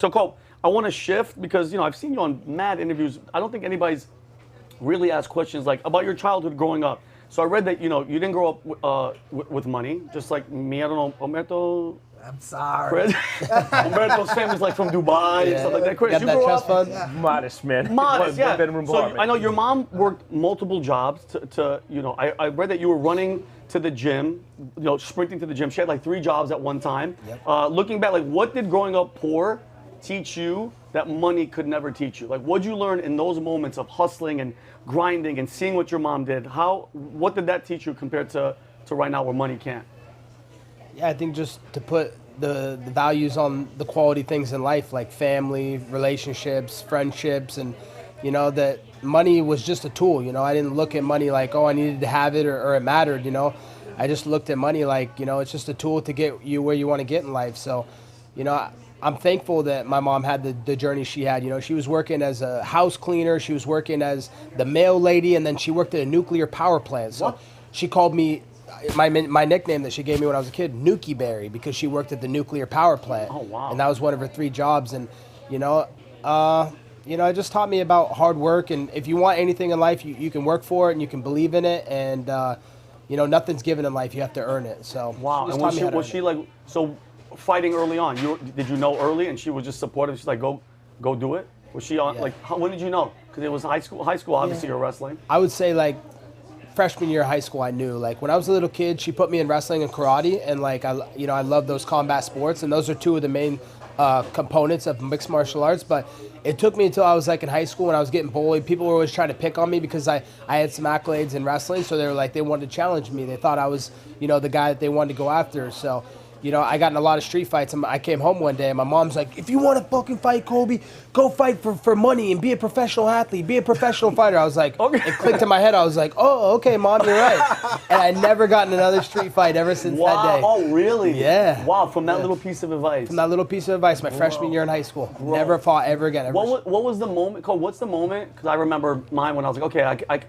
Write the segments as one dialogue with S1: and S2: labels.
S1: So, Cole, I want to shift because, I've seen you on mad interviews. I don't think anybody's really asked questions like about your childhood growing up. So I read that, you didn't grow up with money, just like me. I don't know, Humberto.
S2: I'm sorry.
S1: Humberto's family's like from Dubai and stuff like that. Chris,
S3: Got
S1: you
S3: that
S1: grew
S3: trust
S1: up
S3: fund?
S4: Modest, man.
S1: modest, yeah.
S4: Bedroom
S1: So
S4: apartment.
S1: I know your mom worked multiple jobs I read that you were running to the gym, sprinting to the gym. She had like 3 jobs at one time.
S3: Yep.
S1: Looking back, like what did growing up poor teach you that money could never teach you? Like what'd you learn in those moments of hustling and grinding and seeing what your mom did? What did that teach you compared to right now where money can't?
S3: Yeah, I think just to put the values on the quality things in life, like family, relationships, friendships, and that money was just a tool. I didn't look at money like, oh, I needed to have it or it mattered. I just looked at money like, it's just a tool to get you where you want to get in life. So, I'm thankful that my mom had the journey she had. She was working as a house cleaner, she was working as the mail lady, and then she worked at a nuclear power plant. So she called me, my nickname that she gave me when I was a kid, Nukie Berry, because she worked at the nuclear power plant.
S1: Oh, wow.
S3: And that was one of her 3 jobs. And, it just taught me about hard work. And if you want anything in life, you can work for it and you can believe in it. And, nothing's given in life. You have to earn it. So
S1: wow. And was she like, so fighting early on, did you know early and she was just supportive? She's like, go do it? Was she on, when did you know? Because it was high school, obviously you're wrestling.
S3: I would say like freshman year of high school, I knew. Like when I was a little kid, she put me in wrestling and karate, and like I love those combat sports, and those are 2 of the main components of mixed martial arts. But it took me until I was like in high school when I was getting bullied. People were always trying to pick on me because I had some accolades in wrestling, so they wanted to challenge me. They thought I was the guy that they wanted to go after. So I got in a lot of street fights, and I came home one day, and my mom's like, if you want to fucking fight, Colby, go fight for money and be a professional athlete, be a professional fighter. I was like, okay. It clicked in my head. I was like, oh, okay, Mom, you're right. And I never got in another street fight ever since that day.
S1: Oh, really?
S3: Yeah.
S1: Wow, from that little piece of advice.
S3: From that little piece of advice, my freshman year in high school. Bro. Never fought ever again.
S1: What was the moment, Cole, what's the moment, because I remember mine when I was like, okay,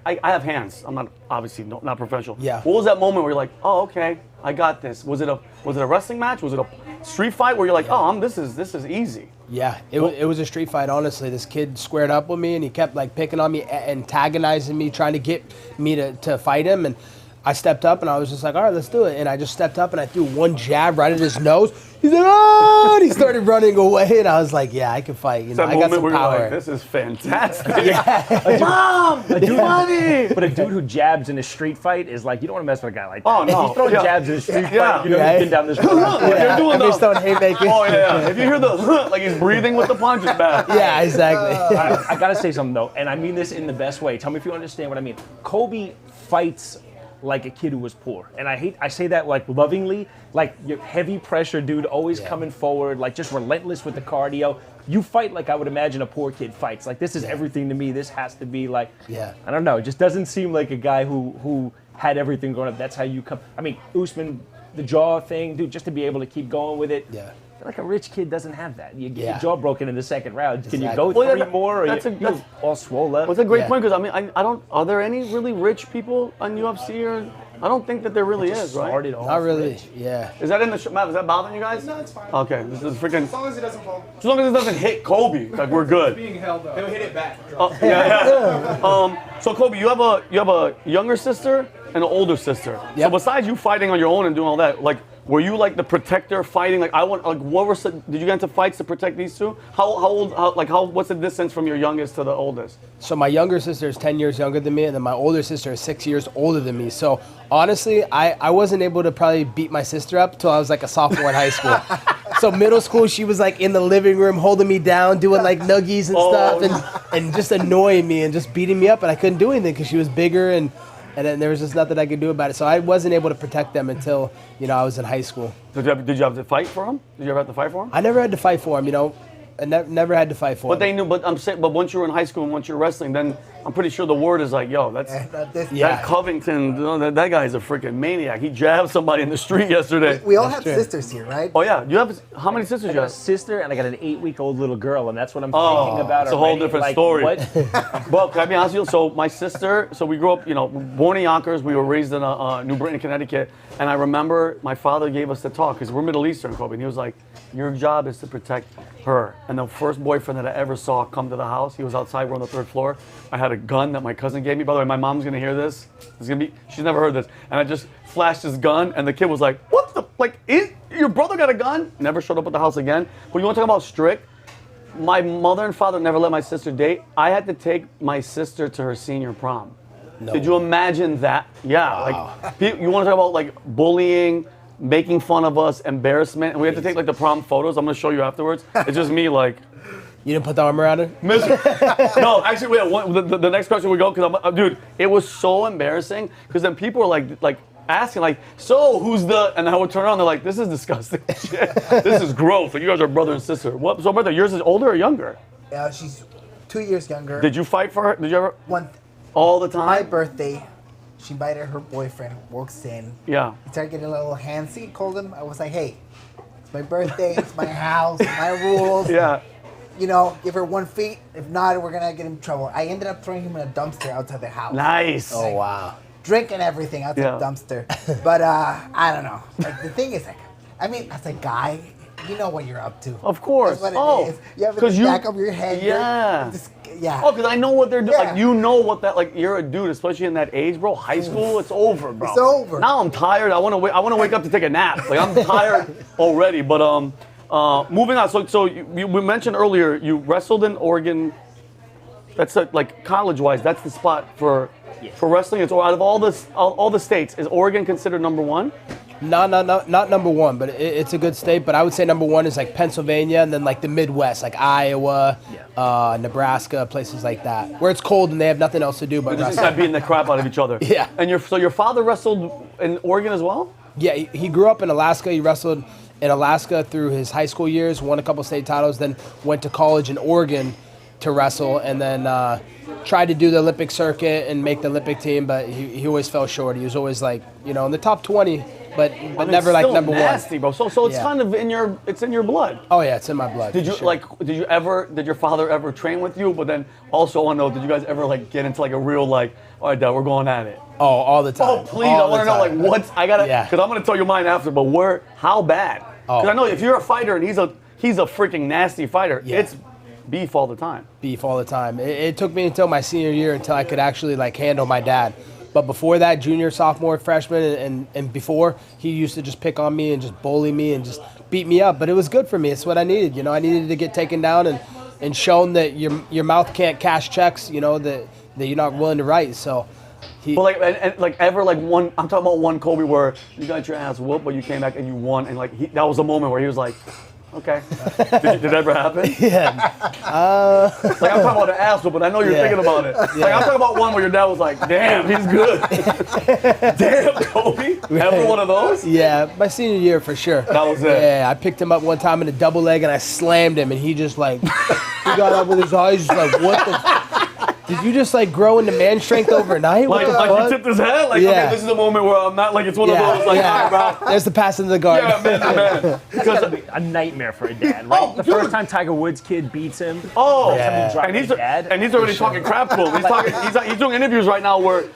S1: I have hands. I'm not, obviously, not professional.
S3: Yeah.
S1: What was that moment where you're like, oh, okay, I got this? Was it a wrestling match? Was it a street fight where you're like, this is easy?
S3: Yeah, it was a street fight, honestly. This kid squared up with me, and he kept like picking on me, antagonizing me, trying to get me to fight him. And I stepped up, and I was just like, all right, let's do it. And I just stepped up, and I threw one jab right at his nose. He's like, oh! And he started running away, and I was like, yeah, I can fight. I got some power.
S1: Like, this is fantastic. Yeah. Mom, money!
S4: But a dude who jabs in a street fight is like, you don't want to mess with a guy like that.
S1: Oh, no.
S4: If he's throwing jabs in a street fight, he's been down this road.
S1: You're doing
S3: He's throwing haymakers.
S1: Oh, yeah. If you hear the, like he's breathing with the punch, it's bad.
S3: Yeah, exactly.
S4: I got to say something, though, and I mean this in the best way. Tell me if you understand what I mean. Colby fights like a kid who was poor. And I say that like lovingly, like you're heavy pressure dude, always coming forward, like just relentless with the cardio. You fight like I would imagine a poor kid fights. Like this is everything to me. This has to be like, I don't know, it just doesn't seem like a guy who had everything growing up. That's how you come. I mean, Usman, the jaw thing, dude, just to be able to keep going with it.
S3: Yeah.
S4: Like a rich kid doesn't have that. You get your jaw broken in the second round.
S3: Exactly.
S4: Can you go 3 more? Or
S1: that's
S4: all swole up?
S1: That's a great point, because I mean, I don't. Are there any really rich people on UFC? Or I don't think that there really is, right?
S3: Not really. Yeah.
S1: Is that in the Matt? Is that bothering you guys?
S2: No, it's fine.
S1: Okay, this is freaking.
S2: As long as it doesn't fall.
S1: As long as it doesn't hit Colby, like we're good.
S2: Being held up. He'll hit it back.
S1: So Colby, you have a younger sister and an older sister.
S3: Yep.
S1: So besides you fighting on your own and doing all that, like, were you like the protector fighting? Like, did you get into fights to protect these 2? How old? What's the distance from your youngest to the oldest?
S3: So my younger sister is 10 years younger than me, and then my older sister is 6 years older than me. So honestly, I wasn't able to probably beat my sister up till I was like a sophomore in high school. So middle school, she was like in the living room holding me down, doing like nuggies and stuff, and just annoying me and just beating me up, and I couldn't do anything because she was bigger, and then there was just nothing I could do about it. So I wasn't able to protect them until I was in high school.
S1: Did you have to fight for them? Did you ever have to fight for them?
S3: I never had to fight for them. I never had to fight for
S1: But
S3: them.
S1: they knew. But I'm saying, but once you were in high school and once you're wrestling, then I'm pretty sure the word is like, yo, that Covington, that guy's a freaking maniac. He jabbed somebody in the street yesterday.
S2: We all have sisters here, right?
S1: Oh yeah, you have how many sisters?
S4: I
S1: You
S4: got a
S1: have?
S4: sister and I got an 8-week-old little girl, and that's what I'm thinking about.
S1: It's a whole
S4: already.
S1: different
S4: like,
S1: story.
S4: What?
S1: Well, can I be honest with you? So my sister, we grew up, born in Yonkers. We were raised in New Britain, Connecticut. And I remember my father gave us the talk, because we're Middle Eastern, Kobe, and he was like, your job is to protect her. And the first boyfriend that I ever saw come to the house, he was outside, we're on the 3rd floor. I had a gun that my cousin gave me. By the way, my mom's gonna hear this. She's never heard this. And I just flashed his gun, and the kid was like, what the, your brother got a gun? Never showed up at the house again. But you wanna talk about strict? My mother and father never let my sister date. I had to take my sister to her senior prom. No. Did you imagine that? Yeah,
S3: wow.
S1: You wanna talk about like bullying, making fun of us, embarrassment, and we had to take like the prom photos. I'm gonna show you afterwards. It's just me like.
S3: You didn't put the arm around her?
S1: No, actually, the next question we go, because dude, it was so embarrassing, because then people were like asking like, so who's the, and I would turn around, they're like, this is disgusting shit. This is gross. Like, you guys are brother and sister. What? So brother, yours is older or younger?
S2: She's 2 years younger.
S1: Did you fight for her? Did you ever? All the time?
S2: My birthday. She invited her boyfriend, walks in.
S1: Yeah.
S2: He started getting a little handsy, called him. I was like, hey, it's my birthday, it's my house, my rules.
S1: Yeah.
S2: You know, give her 1 feet. If not, we're going to get in trouble. I ended up throwing him in a dumpster outside the house.
S1: Nice.
S3: Oh, wow.
S2: Drinking everything outside the dumpster. But I don't know. Like, the thing is, like, I mean, as a guy, you know what you're up to.
S1: Of course.
S2: That's what it is. You have it in the back of your head.
S1: Yeah.
S2: Yeah.
S1: Oh, because I know what they're doing.
S2: Yeah.
S1: Like, you know what that, like, you're a dude, especially in that age, bro. High school, it's over, bro.
S2: It's over.
S1: Now I'm tired. I want to wake up to take a nap. Like, I'm tired already. But moving on. So we mentioned earlier you wrestled in Oregon. That's like college-wise. That's the spot for wrestling. It's out of all the states. Is Oregon considered number one?
S3: Not number one, but it's a good state. But I would say number one is like Pennsylvania, and then like the Midwest, like Iowa, Nebraska, places like that, where it's cold and they have nothing else to do but
S1: Just
S3: wrestle.
S1: start beating the crap out of each other.
S3: Yeah.
S1: And your father wrestled in Oregon as well?
S3: Yeah, he grew up in Alaska. He wrestled in Alaska through his high school years, won a couple state titles, then went to college in Oregon to wrestle, and then tried to do the Olympic circuit and make the Olympic team, but he always fell short. He was always like, in the top 20, but never like number
S1: nasty,
S3: one.
S1: Bro. So it's kind of in your blood.
S3: Oh yeah, it's in my blood.
S1: Did your father ever train with you? But then also I want to know, did you guys ever like get into like a real like, all right, Dad, we're going at it?
S3: Oh, all the time.
S1: Oh, please, I want to know like what's because I'm gonna tell you mine after. But how bad? Because I know if you're a fighter and he's a freaking nasty fighter, it's beef all the time.
S3: Beef all the time. It took me until my senior year until I could actually like handle my dad. But before that, junior, sophomore, freshman, and before, he used to just pick on me and just bully me and just beat me up. But it was good for me. It's what I needed. I needed to get taken down and shown that your mouth can't cash checks. That you're not willing to write. So.
S1: But I'm talking about one Colby where you got your ass whooped, but you came back and you won, and that was a moment where he was like, okay. Did it ever happen?
S3: Yeah.
S1: I'm talking about the ass whoop, but I know you're thinking about it. Yeah. I'm talking about one where your dad was like, damn, he's good. Damn, Colby. Ever one of those?
S3: Yeah, my senior year for sure.
S1: That was it.
S3: Yeah, I picked him up one time in a double leg and I slammed him, and he just like, he got up with his eyes just like, what the did you just like grow into man strength overnight?
S1: Like he tipped his head? Like, okay, this is a moment where I'm not like, it's one of those like, all right, bro.
S3: There's the pass into the guard.
S1: Yeah, man.
S4: It's gotta be a nightmare for a dad, right? The first time Tiger Woods' kid beats him.
S1: Oh,
S4: and he's
S1: already talking crap to him. He's doing interviews right now where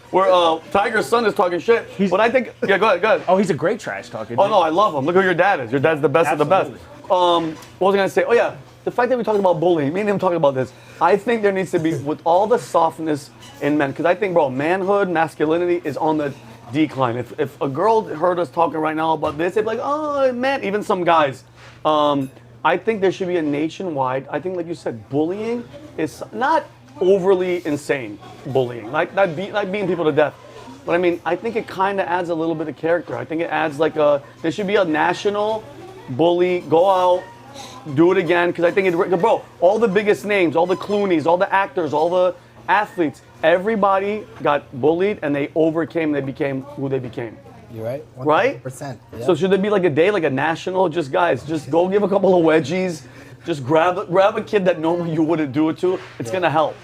S1: Tiger's son is talking shit. But I think, go ahead.
S4: Oh, he's a great trash talker.
S1: Oh no, I love him. Look who your dad is. Your dad's the best of the best. What was I gonna say? Oh yeah. The fact that we're talking about bullying, me and him talking about this, I think there needs to be, with all the softness in men, because I think, bro, manhood, masculinity is on the decline. If a girl heard us talking right now about this, they'd be like, oh, man, even some guys. I think there should be a nationwide, I think, like you said, bullying is not overly insane bullying, like beating people to death. But I mean, I think it kind of adds a little bit of character. I think it adds there should be a national bully, go out, do it again, because I think bro, all the biggest names, all the Clooneys, all the actors, all the athletes, everybody got bullied and they overcame, they became who they became.
S3: You're right. 100%.
S1: Right?
S3: Yeah.
S1: So should there be like a day, like a national, just guys, just go give a couple of wedgies, just grab a kid that normally you wouldn't do it to, it's gonna help.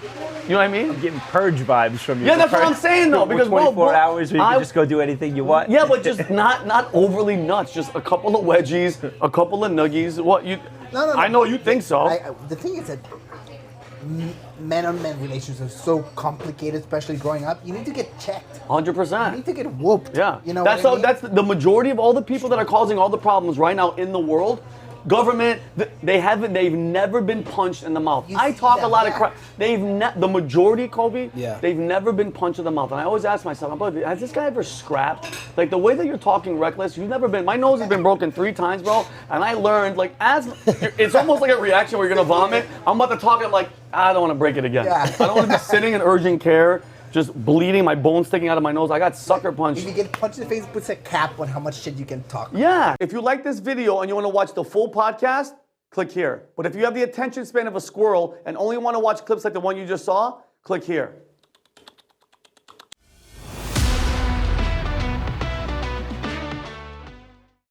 S1: You know what I mean?
S4: I'm getting purge vibes from you.
S1: Yeah, that's what I'm saying though, because
S4: 24 hours where you can just go do anything you want.
S1: Yeah, but just not overly nuts, just a couple of wedgies, a couple of nuggies. What you?
S2: No.
S1: I know you think so.
S2: The thing is that men-on-men relations are so complicated, especially growing up. You need to get checked.
S1: 100%.
S2: You need to get whooped.
S1: Yeah.
S2: You know
S1: that's
S2: what I mean?
S1: That's the majority of all the people that are causing all the problems right now in the world government, they've never been punched in the mouth.
S2: You
S1: I
S2: see
S1: talk
S2: that,
S1: a lot
S2: yeah.
S1: of crap. The majority, Colby,
S3: Yeah.
S1: they've never been punched in the mouth. And I always ask myself, has this guy ever scrapped? Like the way that you're talking reckless, you've never been, my nose has been broken 3 times, bro. And I learned, like, it's almost like a reaction where you're gonna vomit. I'm about to talk, I'm like, I don't wanna break it again.
S2: Yeah.
S1: I don't wanna be sitting in urgent care, just bleeding, my bones sticking out of my nose. I got sucker punched.
S2: If you get punched in the face, it puts a cap on how much shit you can talk.
S1: Yeah. If you like this video and you want to watch the full podcast, click here. But if you have the attention span of a squirrel and only want to watch clips like the one you just saw, click here.